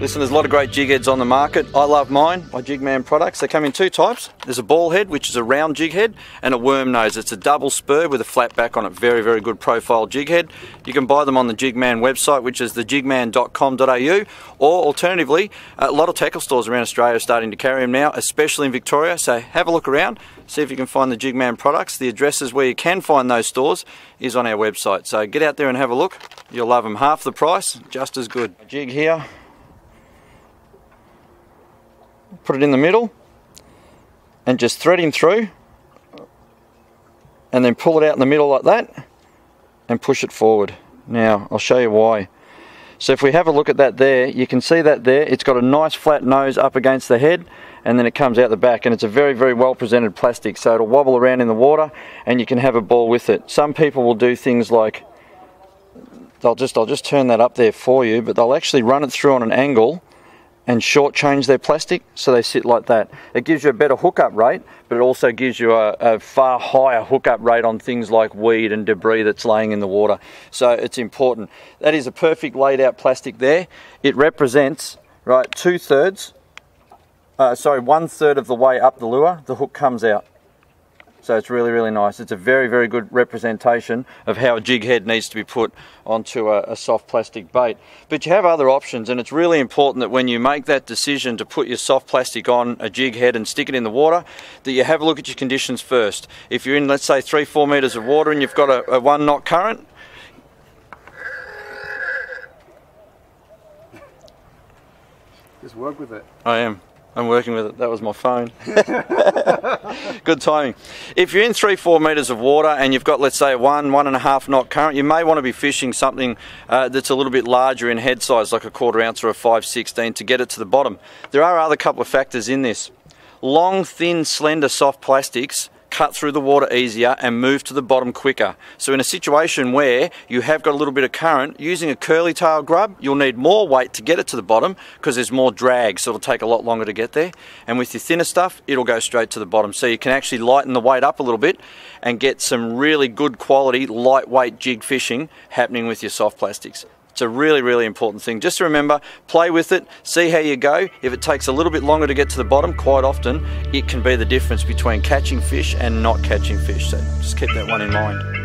Listen, there's a lot of great jig heads on the market. I love mine, my Jigman products. They come in two types. There's a ball head, which is a round jig head, and a worm nose. It's a double spur with a flat back on it. Very, very good profile jig head. You can buy them on the Jigman website, which is thejigman.com.au, or alternatively, a lot of tackle stores around Australia are starting to carry them now, especially in Victoria. So have a look around, see if you can find the Jigman products. The addresses where you can find those stores is on our website. So get out there and have a look. You'll love them. Half the price, just as good. A jig here. Put it in the middle and just thread him through, and then pull it out in the middle like that and push it forward. Now I'll show you why. So if we have a look at that there, you can see that there, it's got a nice flat nose up against the head, and then it comes out the back, and it's a very, very well presented plastic, so it'll wobble around in the water and you can have a ball with it. Some people will do things like, I'll just turn that up there for you, but they'll actually run it through on an angle and shortchange their plastic so they sit like that. It gives you a better hookup rate, but it also gives you a far higher hookup rate on things like weed and debris that's laying in the water. So it's important. That is a perfect laid out plastic there. It represents, right, 1/3 of the way up the lure, the hook comes out. So it's really, really nice. It's a very, very good representation of how a jig head needs to be put onto a soft plastic bait. But you have other options, and it's really important that when you make that decision to put your soft plastic on a jig head and stick it in the water, that you have a look at your conditions first. If you're in, let's say, 3-4 metres of water and you've got a 1 knot current, just work with it. I am. I'm working with it. That was my phone. Good timing. If you're in 3-4 metres of water and you've got, let's say, a 1-1.5 knot current, you may want to be fishing something that's a little bit larger in head size, like a 1/4 ounce or a 5/16, to get it to the bottom. There are other couple of factors in this. Long, thin, slender, soft plastics cut through the water easier and move to the bottom quicker. So in a situation where you have got a little bit of current, using a curly tail grub, you'll need more weight to get it to the bottom because there's more drag, so it'll take a lot longer to get there. And with your thinner stuff, it'll go straight to the bottom. So you can actually lighten the weight up a little bit and get some really good quality, lightweight jig fishing happening with your soft plastics. It's a really, really important thing. Just to remember, play with it, see how you go. If it takes a little bit longer to get to the bottom, quite often, it can be the difference between catching fish and not catching fish. So just keep that one in mind.